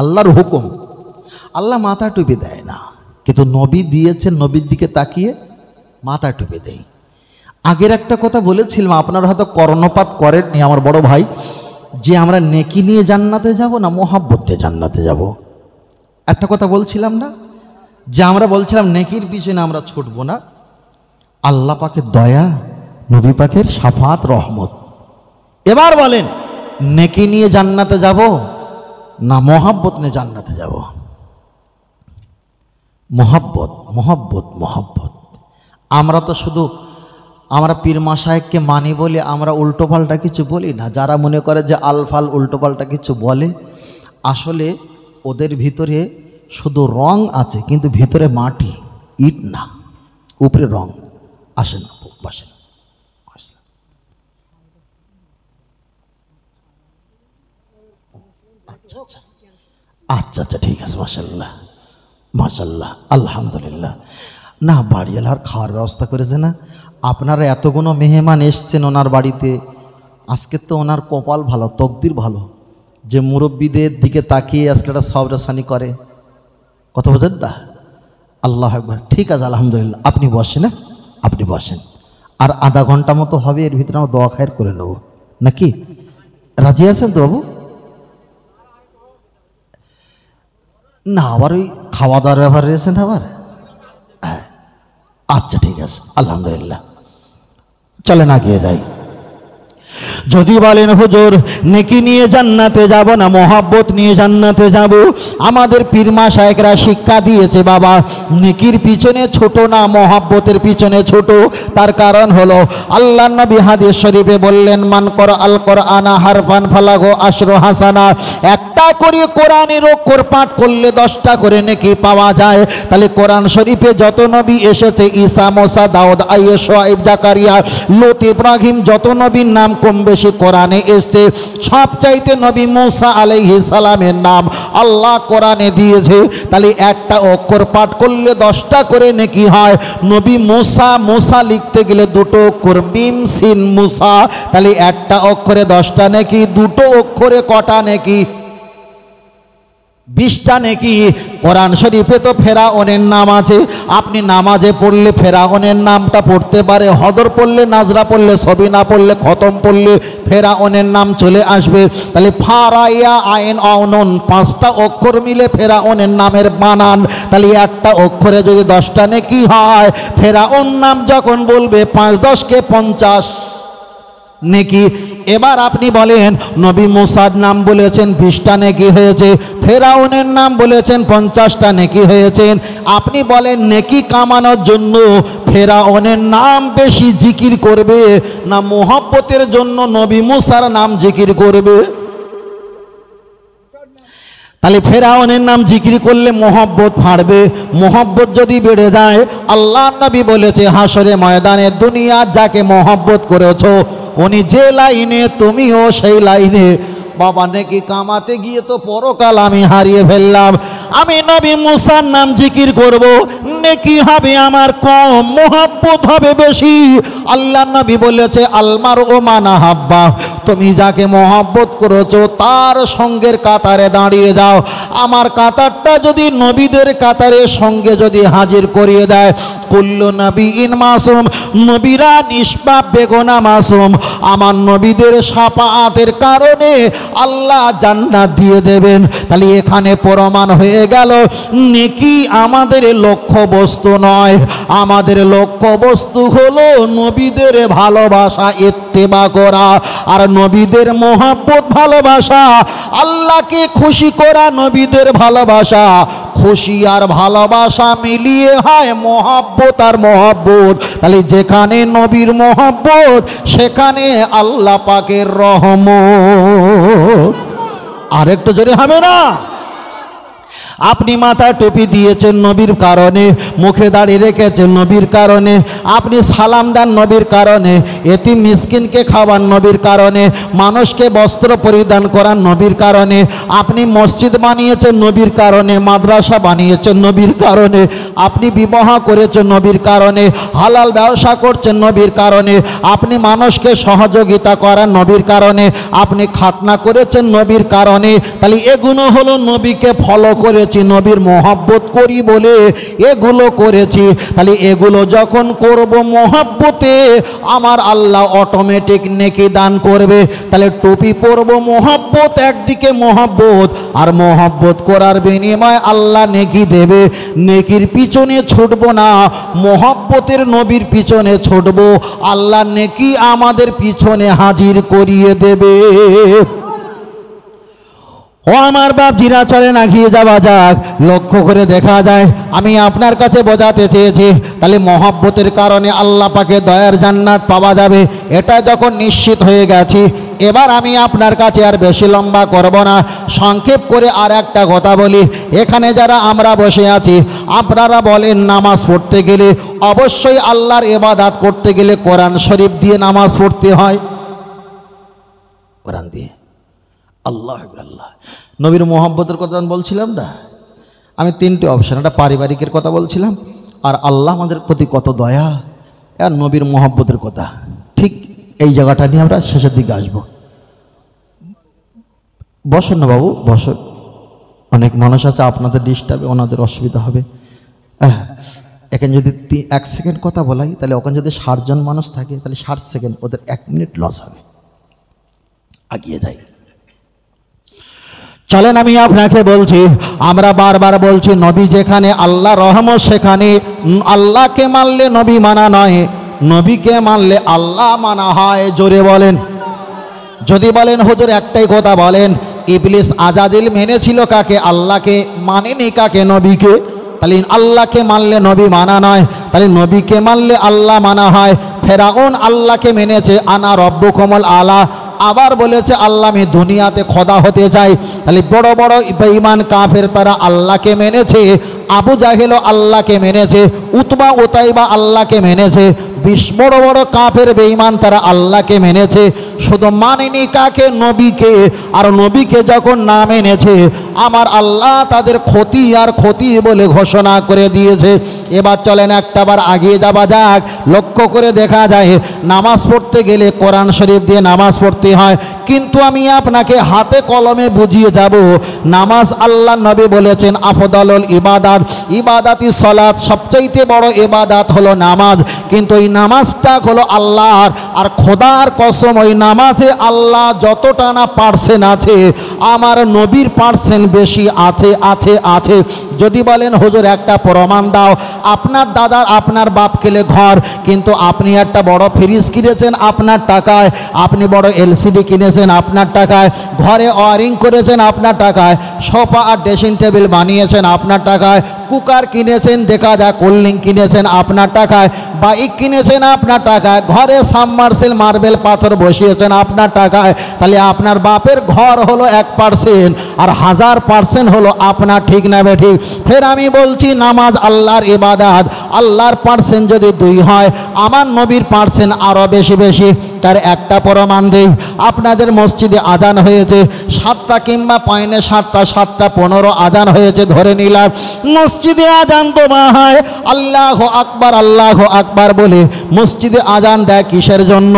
আল্লাহর হুকুম। আল্লাহ মাথা টুপি দেয় না, কিন্তু নবী দিয়েছে, নবীর দিকে তাকিয়ে মাথা টুপি দেয়। আগের একটা কথা বলেছিলাম, আপনারা হয়তো কর্ণপাত করেননি আমার বড় ভাই, যে আমরা নেকি নিয়ে জান্নাতে যাব না মোহাব্বত দিয়ে জান্নাতে যাব। একটা কথা বলছিলাম না, যে আমরা বলছিলাম নেকির পিছনে আমরা ছুটব না, আল্লাহ পাকের দয়া, নবী পাকের শাফাত, রহমত। এবার বলেন, নেকি নিয়ে জান্নাতে যাব না মোহাব্বত নিয়ে জান্নাতে যাব? মোহাব্বত, মোহাব্বত, মোহাব্বত। আমরা তো শুধু আমরা পীর মাশায়েখকে মানি বলে আমরা উল্টোপাল্টা কিছু বলি না। যারা মনে করে যে আলফাল উল্টোপাল্টা কিছু বলে, আসলে ওদের ভিতরে শুধু রং আছে, কিন্তু ভিতরে মাটি, ইট না, উপরে রং। আসেন বসেন। আচ্ছা আচ্ছা, ঠিক আছে, মাশাল্লাহ মাশাল্লাহ, আলহামদুলিল্লাহ। না, বাড়িওয়ালার খাওয়ার ব্যবস্থা করেছে না? আপনারা এতগুলো মেহমান এসছেন ওনার বাড়িতে, আজকে তো ওনার কপাল ভালো, তকদির ভালো, যে মুরব্বীদের দিকে তাকিয়ে আজকে একটা সবরাসানি করে। কথা বোঝেন না? আল্লাহ একবার। ঠিক আছে, আলহামদুলিল্লাহ। আপনি বসেন, না আপনি বসেন। আর আধা ঘন্টা মতো হবে, এর ভিতরে আমরা দোয়া খায়ের করে নেব, নাকি? রাজি আছেন তো বাবু? না, আবার ওই খাওয়া দাওয়ার ব্যাপার রয়েছেন আবার। হ্যাঁ, আচ্ছা ঠিক আছে, আলহামদুলিল্লাহ। চলেন এগিয়ে যাই। যদি বলেন হুজুর নেকি নিয়ে জান্নাতে যাব না মোহাব্বত নিয়ে জান্নাতে যাব, আমাদের পীর মাশায়েখরা শিক্ষা দিয়েছে বাবা, নেকির পিছনে ছোট না মোহাব্বতের পিছনে ছোট। তার কারণ হলো আল্লাহর নবী হাদিস শরীফে বললেন, মান করা আল কোরআনা হারফান ফালাহু আশরু হাসানা, একটা করে কোরআনের অক্ষর পাঠ করলে 10টা করে নেকি পাওয়া যায়। তাহলে কোরআন শরীফে যত নবী এসেছে, ঈসা, মুসা, দাউদ, আইয়ুব, শুআয়ব, জাকারিয়া, লূত, ইব্রাহিম, যত নবীর নাম কম বেশি কোরআনে এসেছে, সবচাইতে নবী মুসা আলাইহিস সালামের নাম আল্লাহ কোরআনে দিয়েছে। তাহলে একটা অক্ষর পাঠ করলে 10টা করে নেকি হয়। নবী মুসা, মুসা লিখতে গেলে 2টো অক্ষর, মিম সিন মুসা, তাহলে একটা অক্ষরে 10টা নেকি, 2টো অক্ষরে কটা নেকি? 20টা নেকি। কোরআন শরীফে তো ফেরাউনের নাম আছে, আপনি নামাজে পড়লে ফেরাউনের নামটা পড়তে পারে, হদর পড়লে, নাজরা পড়লে, সবিনা পড়লে, খতম পড়লে ফেরাউনের নাম চলে আসবে। তাহলে ফারাইয়া আইন আউনুন, 5টা অক্ষর মিলে ফেরাউনের নামের বানান। তাহলে একটা অক্ষরে যদি 10টা নেকি হয়, ফেরাউন নাম যখন বলবে 5 10 কে 50 নেকি। এবার আপনি বলেন, নবী মুসার নাম বলেছেন 20টা নেকি হয়েছে, ফেরাউনের নাম বলেছেন 50টা নেকি হয়েছেন। আপনি বলেন নেকি কামানোর জন্য ফেরাউনের নাম বেশি জিকির করবে না মোহাব্বতের জন্য নবী মুসার নাম জিকির করবে? তাহলে ফেরাউনের নাম জিকির করলে মোহব্বত বাড়বে। মোহব্বত যদি বেড়ে যায়, আল্লাহ নবী বলেছে হাসরে ময়দানে, দুনিয়া যাকে মোহব্বত করেছো উনি যে লাইনে, তুমিও সেই লাইনে। বাবা নেকি কামাতে গিয়ে তো পরকাল আমি হারিয়ে ফেললাম। আমি নবী মুসার নাম জিকির করব, নেকি হবে আমার কম, মোহাব্বত হবে বেশি। আল্লাহ নবী বলেছে আলমার ও মানা হাব্বা, তুমি যাকে মোহাব্বত করেছো তার সঙ্গের কাতারে দাঁড়িয়ে যাও। আমার কাতারটা যদি নবীদের কাতারের সঙ্গে যদি হাজির করিয়ে দেয়, কুল্লু নবীন মাসুম, নবীরা নিষ্পাপ বেগুনা মাসুম, আমার নবীদের শাফাআতের কারণে আল্লাহ জান্নাত দিয়ে দেবেন। তাহলে এখানে প্রমাণ হয়ে গেল নেকি আমাদের লক্ষ্য বস্তু নয়, আমাদের লক্ষ্য বস্তু হলো নবীদের ভালোবাসা, ইত্তেবা করা, আর নবীদের মোহাব্বত ভালোবাসা, আল্লাহকে খুশি করা। নবীদের ভালোবাসা, খুশি আর ভালোবাসা মিলিয়ে হয় মোহাব্বত আর মোহাব্বত। তাহলে যেখানে নবীর মোহাব্বত, সেখানে আল্লাহ পাকের রহমত। আর একটু জোরে হবে না? আপনি মাথায় টুপি দিয়েছেন নবীর কারণে, মুখে দাড়ি রেখেছেন নবীর কারণে, আপনি সালাম দেন নবীর কারণে, এতিম মিসকিনকে খাওয়ান নবীর কারণে, মানুষকে বস্ত্র পরিধান করান নবীর কারণে, আপনি মসজিদ বানিয়েছেন নবীর কারণে, মাদ্রাসা বানিয়েছেন নবীর কারণে, আপনি বিবাহ করেছেন নবীর কারণে, হালাল ব্যবসা করছেন নবীর কারণে, আপনি মানুষকে সহযোগিতা করান নবীর কারণে, আপনি খাতনা করেছেন নবীর কারণে। তাহলে এগুলো হলো নবীকে ফলো করে করেছি, নবীর মহব্বত করি বলে এগুলো করেছি। তাহলে এগুলো যখন করব মহব্বতে, আমার আল্লাহ অটোমেটিক নেকি দান করবে। তাহলে টুপি পরব মহব্বত, একদিকে মহব্বত, আর মহব্বত করার বিনিময়ে আল্লাহ নেকি দেবে। নেকির পিছনে ছুটব না, মহব্বতের নবীর পিছনে ছুটব, আল্লাহ নেকি আমাদের পিছনে হাজির করিয়ে দেবে। ও আমার বাপজিরা, চলেন এগিয়ে যাওয়া যাক। লক্ষ্য করে দেখা যায়, আমি আপনার কাছে বোঝাতে চেয়েছি, তাহলে মহব্বতের কারণে আল্লাহ পাকে দয়ার জান্নাত পাওয়া যাবে, এটা যখন নিশ্চিত হয়ে গেছি, এবার আমি আপনার কাছে আর বেশি লম্বা করব না, সংক্ষেপ করে আর একটা কথা বলি। এখানে যারা আমরা বসে আছি, আপনারা বলেন নামাজ পড়তে গেলে, অবশ্যই আল্লাহর ইবাদত করতে গেলে কোরআন শরীফ দিয়ে নামাজ পড়তে হয়। কোরআন দিয়ে আল্লাহ আল্লাহ নবীর মোহাব্বতের কথা বলছিলাম না আমি, তিনটে অপশন, একটা পারিবারিকের কথা বলছিলাম, আর আল্লাহ আমাদের প্রতি কত দয়া, আর নবীর মোহাব্বতের কথা। ঠিক এই জায়গাটা নিয়ে আমরা শেষের দিকে আসব। বসুন না বাবু, বসুন। অনেক মানুষ আছে, আপনাদের ডিস্টার্বে, ওনাদের অসুবিধা হবে। এখানে যদি 1 সেকেন্ড কথা বলাই, তাহলে ওখানে যদি 60 জন মানুষ থাকে, তাহলে 60 সেকেন্ড, ওদের 1 মিনিট লস হবে। আগিয়ে যাই, চলেন। আমি আপনাকে বলছি, আমরা বারবার বলছি, নবী যেখানে আল্লাহ রহমত সেখানে। আল্লাহকে মানলে নবী মানা নয়, নবীকে মানলে আল্লাহ মানা হয়। জোরে বলেন। যদি বলেন হুজুর একটাই কথা বলেন, ইবলিস আজাজিল মেনেছিল কাকে? আল্লাহকে, মানেনি কাকে? নবীকে। তাহলে আল্লাহকে মানলে নবী মানা নয়, তাহলে নবীকে মানলে আল্লাহ মানা হয়। ফেরাউন আল্লাহকে মেনেছে, আনা রব্বুকুমুল আলা, আবার বলেছে আল্লাহ আমি দুনিয়াতে খোদা হতে চাই। তাহলে বড় বড় বেঈমান কাফের তারা আল্লাহকে মেনেছে। আবু জাহেলও আল্লাহকে মেনেছে, উতবা উতাইবা আল্লাহকে মেনেছে। বড় বড় কাফের বেঈমান তারা আল্লাহকে মেনেছে, শুধু মানেনি কাকে? নবীকে। আর নবীকে যখন না মেনেছে, আমার আল্লাহ তাদের ক্ষতি আর ক্ষতি বলে ঘোষণা করে দিয়েছে। এবার চলেন একটাবার আগিয়ে যাওয়া যাক। লক্ষ্য করে দেখা যায়, নামাজ পড়তে গেলে কোরআন শরীফ দিয়ে নামাজ পড়তে হয়, কিন্তু আমি আপনাকে হাতে কলমে বুঝিয়ে যাব। নামাজ আল্লাহ নবী বলেছেন আফদালুল ইবাদাত, ইবাদাতি সলাত, সবচাইতে বড় ইবাদাত হলো নামাজ। কিন্তু এই নামাজটা হলো আল্লাহর, আর খোদার কসম ওই নামাজে আল্লাহ যতটা না পার্সেন্ট আছে, আমার নবীর পার্সেন্ট বেশি আছে আছে আছে। যদি বলেন হুজুর একটা প্রমাণ দাও, আপনার দাদার আপনার বাপ কেলে ঘর, কিন্তু আপনি একটা বড় ফ্রিজ কিনেছেন আপনার টাকায়, আপনি বড় এলসিডি কিনেছেন আপনার টাকায়, ঘরে ওয়ারিং করেছেন আপনার টাকায়, সোফা আর ড্রেসিং টেবিল বানিয়েছেন আপনার টাকায়, কুকার কিনেছেন, দেখা যায় কোল্ড ড্রিঙ্ক কিনেছেন আপনার টাকায়, বাইক কিনেছেন আপনার টাকায়, ঘরে সাবমার্সেল মার্বেল পাথর বসিয়েছেন আপনার টাকায়। তাহলে আপনার বাপের ঘর হলো 1%, আর 1000% হলো আপনার। ঠিক না বেঠিক? ফের আমি বলছি, নামাজ আল্লাহর ইবাদত, আল্লাহর পার্সেন্ট যদি 2 হয়, আমার নবীর পার্সেন্ট আরও বেশি বেশি। তার একটা প্রমাণ দেই, আপনাদের মসজিদে আজান হয়েছে 7টা কিংবা পয়নে 7টা, 7:15 আজান হয়েছে ধরে নিলাম। মসজিদে আজান তো হয় আল্লাহু আকবার আল্লাহু আকবার বলে, মসজিদে আজান দেয় কিসের জন্য?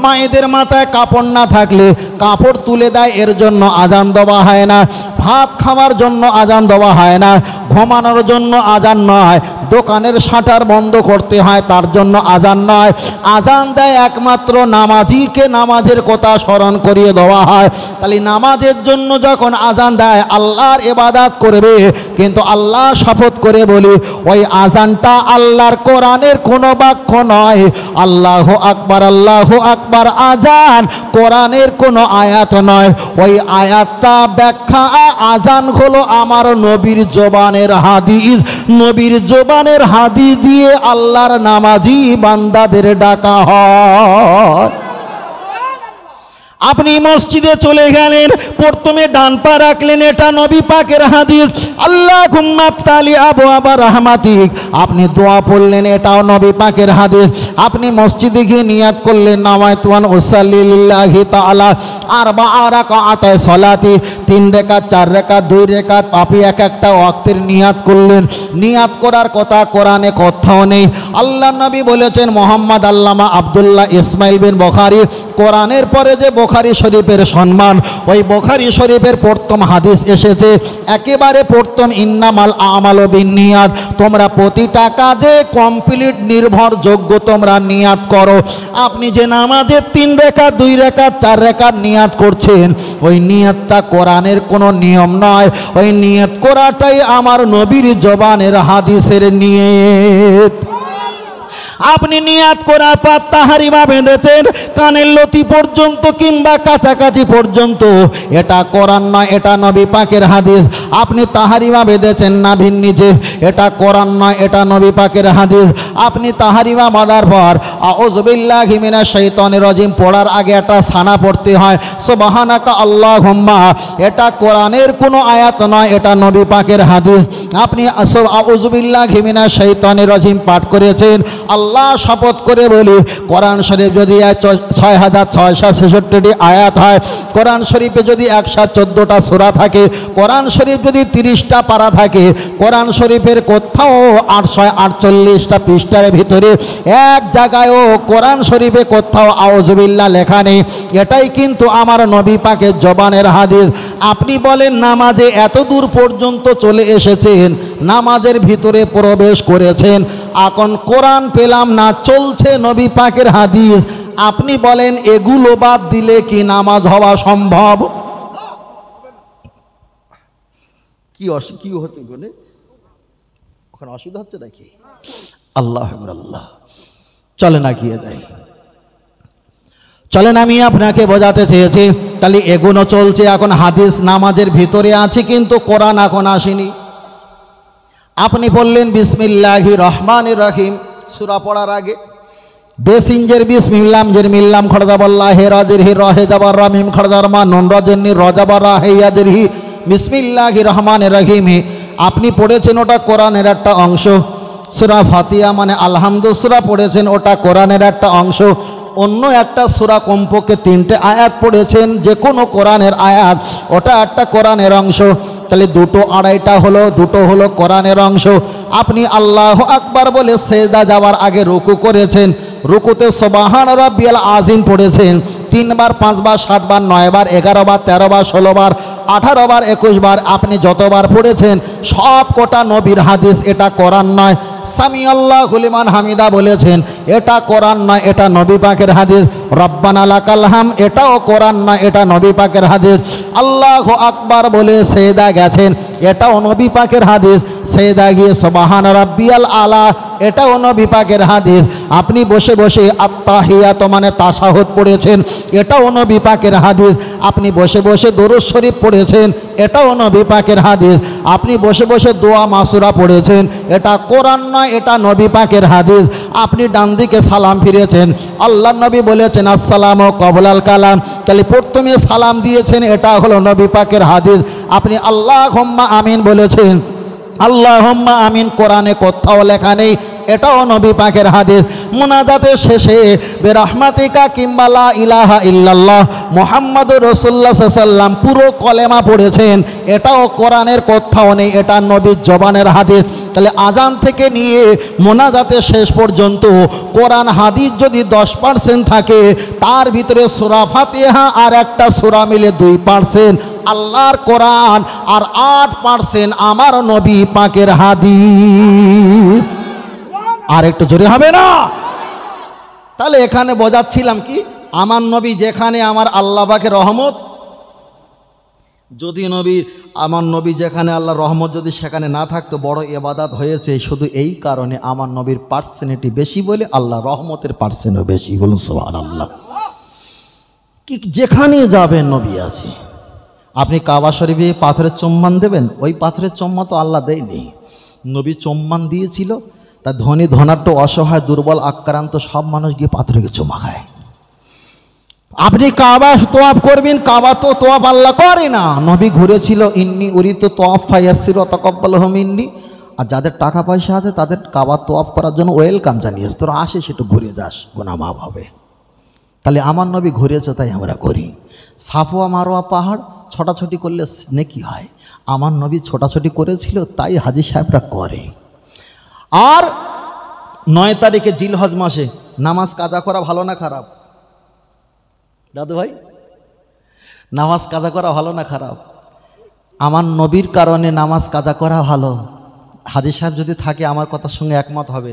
মায়েদের মাথায় কাপড় না থাকলে কাপড় তুলে দেয়, এর জন্য আজান দেওয়া হয় না। ভাত খাওয়ার জন্য আজান দেওয়া হয় না, ঘুমানোর জন্য আজান নয়, দোকানের শাটার বন্ধ করতে হয় তার জন্য আজান নয়। আজান দেয় একমাত্র নামাজিকে, নামাজের কথা স্মরণ করিয়ে দেওয়া হয়। তাহলে নামাজের জন্য যখন আজান দেয়, আল্লাহর ইবাদত করবে, কিন্তু আল্লাহ শপথ করে বলি, ওই আজানটা আল্লাহর কোরআনের কোনো বাক্য নয়। আল্লাহু আকবার আজান কোরআনের কোনো আয়াত নয়, ওই আয়াতটা ব্যাখ্যা আজান হলো আমার নবীর জবানের হাদিস। নবীর জবানের হাদিস দিয়ে আল্লাহর নামাজি বান্দাদের ডাকা হয়। আপনি মসজিদে চলে গেলেন, প্রথমে ডান পা রাখলেন, এটা নবী পাকের হাদিস। আল্লাহুম্মা আফতালি আবওয়াবা রাহমাতিক, আপনি দোয়া পড়লেন, এটাও নবী পাকের হাদিস। আপনি মসজিদে গিয়ে নিয়াত করলেন, নাওয়াইতু আন উসাল্লি লিল্লাহি তাআলা আরবা'a রাকাআত সালাতি, 3 রাকাত 4 রাকাত 2 রাকাত, আপনি এক একটা ওয়াক্তের নিয়াত করলেন। নিয়াত করার কথা কোরআনে কোথাও নেই। আল্লাহ নবী বলেছেন, মোহাম্মদ আল্লামা আব্দুল্লাহ ইসমাইল বিন বুখারী, কোরআনের পরে যে বুখারী শরীফের সম্মান, ওই বুখারী শরীফের প্রথম হাদিস এসেছে, একেবারে প্রথম উত্তম, ইন্নামাল আমালু বিন্নিয়াত, তোমরা প্রতিটা কাজে কমপ্লিট নির্ভরযোগ্য তোমরা নিয়াত করো। আপনি যে নামাজে 3 রাকাত 2 রাকাত 4 রাকাত নিয়াত করছেন, ওই নিয়াতটা কোরআনের কোনো নিয়ম নয়, ওই নিয়াত করাটাই আমার নবীর জবানের হাদিসের নিয়ত। আপনি নিয়াত করার পর তাহারিমা বেঁধেছেন কানের লতি পর্যন্ত কিংবা কাছাকাছি পর্যন্ত, এটা কোরআন নয়, এটা নবী পাকের হাদিস। আপনি তাহারিমা বেঁধেছেন নাভির নিচে, এটা কোরআন নয়, এটা নবী পাকের হাদিস। আপনি তাহারিমা বাঁধার পর আউযু বিল্লাহি মিনাশ শাইতানির রাজিম পড়ার আগে একটা সানা পড়তে হয়, সুবহানাকা আল্লাহুম্মা, এটা কোরআনের কোনো আয়াত নয়, এটা নবী পাকের হাদিস। আপনি আউযু বিল্লাহি মিনাশ শাইতানির রাজিম পাঠ করেছেন, আল্লাহ শপথ করে বলি, কোরআন শরীফ যদি 6666টি আয়াত হয়, কোরআন শরীফে যদি 114টা সূরা থাকে, কোরআন শরীফ যদি 30টা পারা থাকে, কোরআন শরীফের কোথাও 848টা পৃষ্ঠার ভিতরে এক জায়গায়ও কোরআন শরীফে কোথাও আউযুবিল্লাহ লেখা নেই। এটাই কিন্তু আমার নবী পাকের জবানের হাদিস। আপনি বলেন নামাজে এত দূর পর্যন্ত চলে এসেছেন, নামাজের ভিতরে প্রবেশ করেছেন, এখন কোরআন পেলাম না, চলছে নবী পাকের হাদিস। আপনি বলেন এগুলো বাদ দিলে কি নামাজ হওয়া সম্ভব? কি হচ্ছে বলে ওখানে অসুবিধা হচ্ছে নাকি? আল্লাহ আল্লাহ, চলে না গিয়ে দেয়, চলেন আমি আপনাকে বোঝাতে চেয়েছি। তাহলে এগুলো চলছে, এখন হাদিস নামাজের ভিতরে আছে কিন্তু কোরআন এখন আসেনি। আপনি বললেন বিসমিল্লাহির রহমানির রহিম সূরা পড়ার আগে, বেসিনজের বিসমিল্লাম জের মিল্লাম খরজাবাল্লাহ হে রাজের হি রহে জাবার রামিম খরজার মা নুন রাজেন্নি রজাবার রাহে ইয়াদের হি বিসমিল্লাহির রহমানির রহিম। আপনি পড়েছেন ওটা কোরআনের একটা অংশ। সূরা ফাতিহা মানে আলহামদু সূরা পড়েছেন, ওটা কোরআনের একটা অংশ। অন্য একটা সূরা কমপক্ষে 3টে আয়াত পড়েছেন, যে কোনো কোরআনের আয়াত, ওটা একটা কোরআনের অংশ। তাহলে 2টো 2.5টা হলো, 2টো হলো কোরআনের অংশ। আপনি আল্লাহু আকবার বলে সেজদা যাওয়ার আগে রুকু করেছেন, রুকুতে সুবহান রাব্বিয়াল আযীম পড়েছেন 3 বার 5 বার 7 বার 9 বার 11 বার 13 বার 16 বার 18 বার 21 বার, আপনি যতবার পড়েছেন সব কোটা নবীর হাদিস, এটা কোরআন নয়। সামি আল্লাহু লিমান হামিদা বলেছেন, এটা কোরআন নয়, এটা নবী পাকের হাদিস। রব্বানা লাকাল হাম, এটাও কোরআন নয়, এটা নবী পাকের হাদিস। আল্লাহু আকবার বলে সেজদা গেছেন, এটাও নবী পাকের হাদিস। সেজদা গিয়ে সুবহান রাব্বিয়াল আলা, এটাও নবী পাকের হাদিস। আপনি বসে বসে আত্তাহিয়াত মানে তাশাহুদ পড়েছেন, এটাও নবী পাকের হাদিস। আপনি বসে বসে দরুদ শরীফ পড়েছেন, এটাও নবী পাকের হাদিস। আপনি বসে বসে দোয়া মাসুরা পড়েছেন, এটা কোরআন নয়, এটা নবী পাকের হাদিস। আপনি ডান দিকে সালাম ফিরেছেন, আল্লাহ নবী বলেছেন আসসালামু ক্বাবলাল কালাম, তাহলে প্রথমে সালাম দিয়েছেন, এটা হলো নবী পাকের হাদিস। আপনি আল্লাহুম্মা আমিন বলেছেন, আল্লাহুম্মা আমিন কোরআনে কোথাও লেখা নেই, এটাও নবী পাকের হাদিস। মুনাজাতের শেষে বেরহমাতিকা কিংবা লা ইলাহা ইল্লাল্লাহ মুহাম্মাদুর রাসূলুল্লাহ সাল্লাল্লাহু আলাইহি ওয়াসাল্লাম পুরো কলেমা পড়েছেন, এটাও কোরআনের কোথাও নেই, এটা নবীর জবানের হাদিস। তাহলে আজান থেকে নিয়ে মুনাজাতের শেষ পর্যন্ত কোরআন হাদিস যদি 10% থাকে, তার ভিতরে সূরা ফাতিহা আর একটা সূরা মিলে 2%, আল্লাহর কোরআন আর 8% আমার নবী পাকের হাদিস। আর একটু জোরে হবে না? তাহলে এখানে বোঝাচ্ছিলাম কি, আমার নবী যেখানে আমার আল্লাহ পাকের রহমত, যদি আমার নবী যেখানে আল্লাহর রহমত যদি সেখানে না থাকতো, বড় ইবাদত হয়েছে শুধু এই কারণে আমার নবীর পার্সেন্টেজ বেশি বলে আল্লাহ রহমতের পার্সেন্টও বেশি। বলুন সুবহানাল্লাহ। কি যেখানে যাবেন নবী আছে। আপনি কাবা শরীফে পাথরের চুম্বন দেবেন, ওই পাথরের চুম্বন তো আল্লাহ দেয়নি, নবী চুম্বন দিয়েছিল। তা ধনী ধনাঢ্য অসহায় দুর্বল আক্রান্ত সব মানুষ গিয়ে পাথরকে চুমা খায়। আপনি কাবা তোয়াফ করবেন, কাবা তো তোয়াফ আল্লাহ করে না, নবী ঘুরেছিল। ইন্নি উরিতু তোয়াফা ইয়াসসিরু তাকাব্বালহু মিন্নি। আর যাদের টাকা পয়সা আছে তাদের কাবা তোয়াফ করার জন্য ওয়েলকাম জানিয়েছে, তোরা আসে সেটু ঘুরে যাস, গুনাহ মাফ হবে। তাহলে আমার নবী ঘুরেছে, তাই আমরা করি। সাফওয়া মারোয়া পাহাড় ছোটাছুটি করলে নেকি হয়, আমার নবী ছোটাছুটি করেছিল, তাই হাজী সাহেবরা করে। আর 9 তারিখে জিলহজ মাসে নামাজ কাজা করা ভালো না খারাপ? দাদু ভাই, নামাজ কাজা করা ভালো না খারাপ? আমার নবীর কারণে নামাজ কাজা করা ভালো। হাজী সাহেব যদি থাকে আমার কথার সঙ্গে একমত হবে।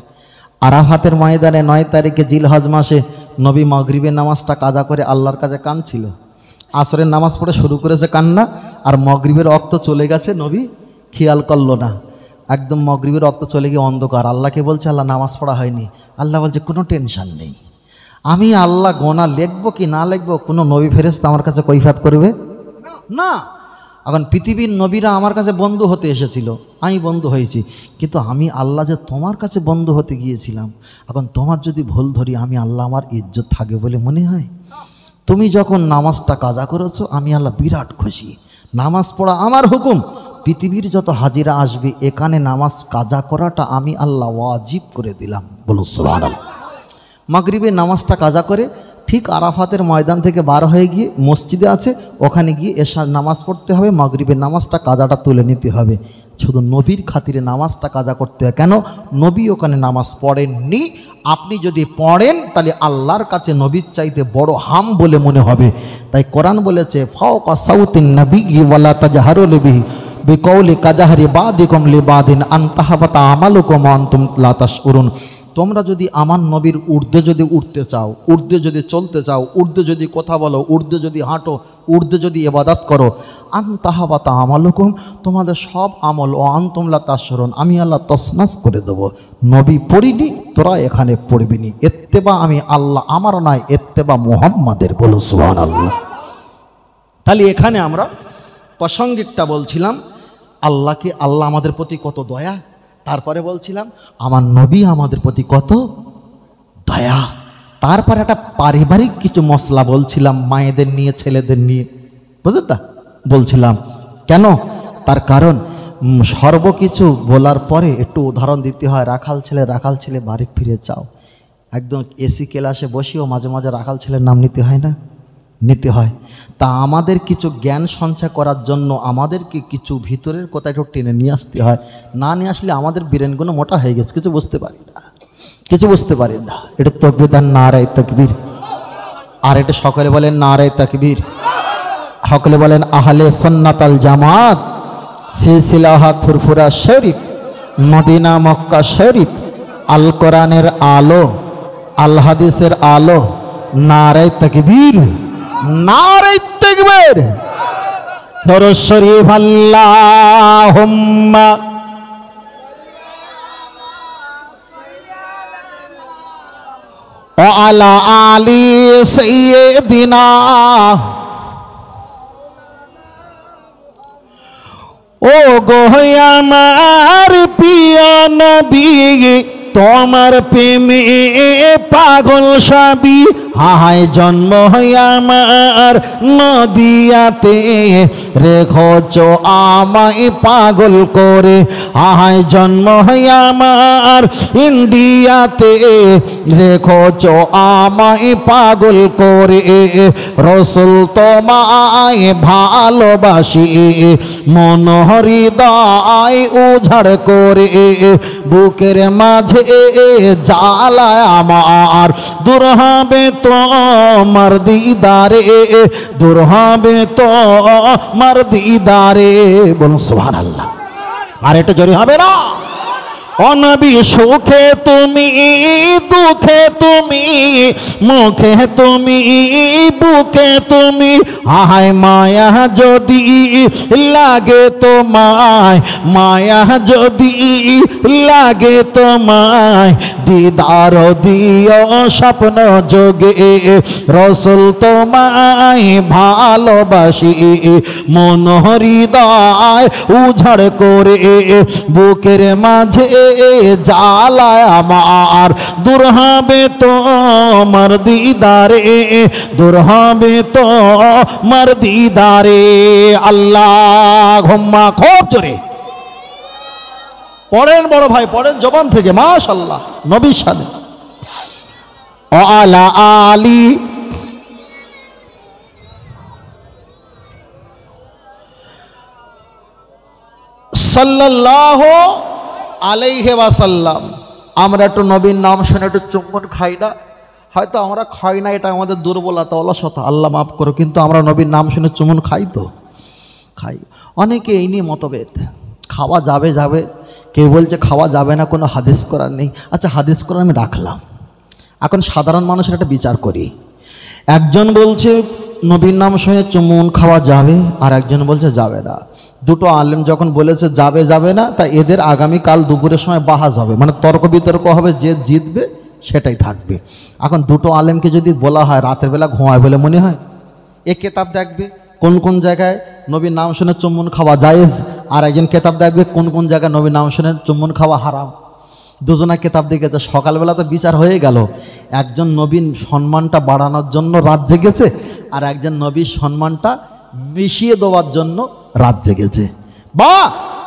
আরাফাতের ময়দানে 9 তারিখে জিলহজ মাসে নবী মাগরিবের নামাজটা কাজা করে আল্লাহর কাছে কাঁদছিল। আসরের নামাজ পড়ে শুরু করেছে কান্না, আর মাগরিবের রক্ত চলে গেছে, নবী খেয়াল করলো না। একদম মাগরিবের রক্ত চলে গিয়ে অন্ধকার। আল্লাহকে বলছে, আল্লাহ নামাজ পড়া হয়নি। আল্লাহ বলছে, কোনো টেনশন নেই, আমি আল্লাহ গোনা লিখবো কি না লিখবো কোনো নবী ফেরেশতা আমার কাছে কৈফিয়ত করবে না। এখন পৃথিবীর নবীরা আমার কাছে বন্ধু হতে এসেছিল, আমি বন্ধু হয়েছি, কিন্তু আমি আল্লাহ যে তোমার কাছে বন্ধু হতে গিয়েছিলাম, এখন তোমার যদি ভুল ধরি আমি আল্লাহ আমার ইজ্জত থাকবে বলে মনে হয়? তুমি যখন নামাজটা কাজা করেছো আমি আল্লাহ বিরাট খুশি। নামাজ পড়া আমার হুকুম, পৃথিবীর যত হাজিরা আসবে এখানে নামাজ কাজা করাটা আমি আল্লাহ ওয়াজিব করে দিলাম। বলুন সুবহানাল্লাহ। মাগরিবের নামাজটা কাজা করে ঠিক আরাফাতের ময়দান থেকে বার হয়ে গিয়ে মসজিদে আছে, ওখানে গিয়ে এশার নামাজ পড়তে হবে, মাগরিবের নামাজটা কাজাটা তুলে নিতে হবে। শুধু নবীর খাতিরে নামাজটা কাজা করতে হয়। কেন? নবী ওখানে নামাজ পড়েননি। আপনি যদি পড়েন তাহলে আল্লাহর কাছে নবীর চাইতে বড় হাম বলে মনে হবে। তাই কোরআন বলেছে, ফাওকা সাউতিন নবিয়্যি ওয়ালা তাজহারু বিহি বিকৌলি কাজাহরি বাদিকুম লিবাদিন আন তাহবাতা আমালুকুম ওয়া আনতুম লা তাশউরুন। তোমরা যদি আমার নবীর ঊর্ধ্বে যদি উঠতে চাও, ঊর্ধ্বে যদি চলতে চাও, ঊর্ধ্বে যদি কথা বলো, ঊর্ধ্বে যদি হাঁটো, ঊর্ধ্বে যদি ইবাদত করো, আন তাহাবাতা আমালুকুম, তোমাদের সব আমল ও আনতুম লা তাশউরুন, আমি আল্লাহ তসনাস করে দেবো। নবী পড়িনি, তোরা এখানে পড়বিনি। ইত্তেবা আমি আল্লাহ, আমার নয়, ইত্তেবা মুহাম্মাদের। বলো সুবহানাল্লাহ। তাহলে এখানে আমরা প্রাসঙ্গিকটা বলছিলাম আল্লাহকে, আল্লাহ আমাদের প্রতি কত দয়া, তারপরে বলছিলাম আমার নবী আমাদের প্রতি কত দয়া, তারপরে একটা পারিবারিক কিছু মশলা বলছিলাম মায়েদের নিয়ে, ছেলেদের নিয়ে, বুঝলেন তা বলছিলাম। কেন? তার কারণ সর্বকিছু বলার পরে একটু উদাহরণ দিতে হয়। রাখাল ছেলে বাড়ি ফিরে যাও, একদম এসি ক্লাসে বসেও মাঝে মাঝে রাখাল ছেলের নাম নিতে হয় না? নিতে হয়। তা আমাদের কিছু জ্ঞান সঞ্চয় করার জন্য আমাদেরকে কিছু ভিতরের কথা একটু টেনে নিয়ে আসতে হয়। না নিয়ে আসলে আমাদের ব্রেনগুলো মোটা হয়ে গেছে, কিছু বুঝতে পারি না, কিছু বুঝতে পারি না। এটা তাকবীর, নারায়ে তাকবীর। আর এটা সকলে বলেন নারায়ে তাকবীর, সকলে বলেন আহলে সুন্নাত আল জামাত, সিলসিলাহাত ফুরফুরা শরীফ, মদিনা মক্কা শরীফ, আল কোরআনের আলো, আল হাদিসের আলো। নারায়ে তাকবীর, নারায়ে তাকবীর। দরুদ শরীফ আল্লাহুম্মা ওয়া আলা আলি সাইয়্যিদিনা। ও গো আমার প্রিয় নবী, তোমার প্রেমে পাগল সবই, হায় জন্ম আমার নদিয়াতে, রেখোছ আমায় পাগল করে, হায় জন্ম আমার ইন্ডিয়াতে, রেখোছ আমায় পাগল করে। রসুল তোমায় ভালোবাসি, মন হৃদয় উজাড় করে, বুকের মাঝে জ্বালায় আমার, দূর হবে তোমার দিদারে, দূর হবে তোমার দিদারে। বলুন সুবহানাল্লাহ। আর এটা জোরে হবে না? ও নবী সুখে তুমি, দুঃখে তুমি, মুখে তুমি, বুকে তুমি, হায় মায়া যদি লাগে তোমায়, মায়া যদি লাগে তোমায়, দিদার দিও স্বপ্ন যোগে, রসুল তোমায় ভালোবাসি, মন হৃদয় উজাড় করে, বুকের মাঝে জ্বালায় আমার, দূর হবে তোমার দিদারে, দূর হবে তোমার দিদারে। আল্লাহুম্মা, খুব জোরে পড়েন বড় ভাই, পড়েন জবান থেকে, মাশাআল্লাহ। নবীর শানে ওয়া আলা আলি সাল্লাল্লাহু আলাইহি ওয়াসাল্লাম। আমরা একটু নবীর নাম শুনে একটু চুম্বন খাই না? হয়তো আমরা খাই না, এটা আমাদের দুর্বলতা, অলসতা, আল্লাহ মাফ করো, কিন্তু আমরা নবীর নাম শুনে চুম্বন খাই তো? খাই। অনেকে এই নিয়ে মতভেদ, খাওয়া যাবে যাবে, কেউ বলছে খাওয়া যাবে না, কোনো হাদিস করার নেই। আচ্ছা হাদিস করার আমি রাখলাম, এখন সাধারণ মানুষের একটা বিচার করি। একজন বলছে নবীর নাম শুনে চুমুন খাওয়া যাবে, আর একজন বলছে যাবে না। দুটো আলেম যখন বলেছে যাবে যাবে না, তা এদের আগামীকাল দুপুরের সময় বাহাজ হবে, মানে তর্ক বিতর্ক হবে, যে জিতবে সেটাই থাকবে। এখন দুটো আলেমকে যদি বলা হয় রাতের বেলা ঘুমায় বলে মনে হয়, এ কেতাব দেখবে কোন কোন জায়গায় নবীর নাম শুনে চুম্বন খাওয়া জায়েজ, আর একজন কেতাব দেখবে কোন কোন জায়গায় নবীর নাম শুনে চুম্বন খাওয়া হারাম। দুজনা কেতাব দেখেছে, সকালবেলা তো বিচার হয়ে গেল। একজন নবীর সম্মানটা বাড়ানোর জন্য রাত জেগেছে, আর একজন নবীর সম্মানটা মিশিয়ে দেওয়ার জন্য রাত জেগেছে। বা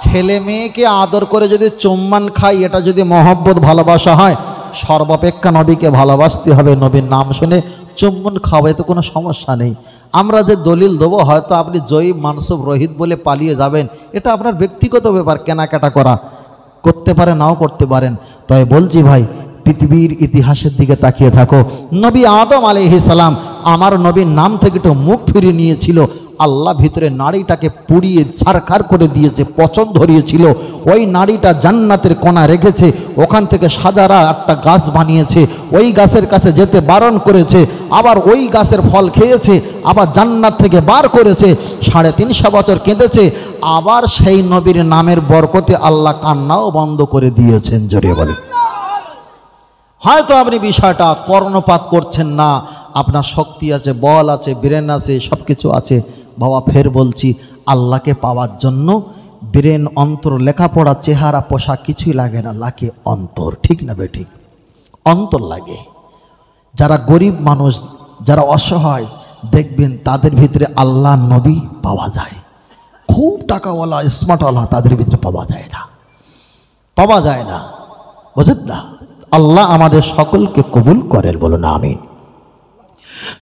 ছেলে মেয়েকে আদর করে যদি চুম্বন খাই, এটা যদি মহব্বত ভালোবাসা হয়, সর্বাপেক্ষা নবীকে ভালোবাসতে হবে। নবীর নাম শুনে চুম্বন খাওয়াই তো কোনো সমস্যা নেই। আমরা যে দলিল দেবো, হয়তো আপনি জয়ীব মানসুব রোহিত বলে পালিয়ে যাবেন, এটা আপনার ব্যক্তিগত ব্যাপার, কেনাকাটা করা করতে পারে, নাও করতে পারেন। তাই বলছি ভাই, পৃথিবীর ইতিহাসের দিকে তাকিয়ে থাকো। নবী আদম আলাইহিস সালাম আমার নবীর নাম থেকে একটু মুখ ফিরিয়ে নিয়েছিল, আল্লাহ ভিতরে নাড়িটাকে পুড়িয়ে ছারখার করে দিয়েছে, পচন ধরিয়েছিল। ওই নাড়িটা জান্নাতের কোণা রেখেছে, ওখান থেকে সাজারা একটা গাছ বানিয়েছে, ওই গাছের কাছে যেতে বারণ করেছে, আবার ওই গাছের ফল খেয়েছে, আবার জান্নাত থেকে বার করেছে, 350 বছর কেঁদেছে, আবার সেই নবীর নামের বরকতে আল্লাহ কান্নাও বন্ধ করে দিয়েছেন। জোরে বলে। হয়তো আপনি বিষয়টা কর্ণপাত করছেন না, আপনার শক্তি আছে, বল আছে, ব্রেন আছে, সব কিছু আছে। বাবা ফের বলছি, আল্লাহকে পাওয়ার জন্য ব্রেন, অন্তর, লেখাপড়া, চেহারা, পোশাক কিছুই লাগে না, লাগে অন্তর। ঠিক না বে ঠিক? অন্তর লাগে। যারা গরিব মানুষ, যারা অসহায়, দেখবেন তাদের ভিতরে আল্লাহ নবী পাওয়া যায়। খুব টাকাওয়ালা, স্মার্টওয়ালা, তাদের ভিতরে পাওয়া যায় না, পাওয়া যায় না। বুঝলেন না? আল্লাহ আমাদের সকলকে কবুল করেন, বলুন আমিন।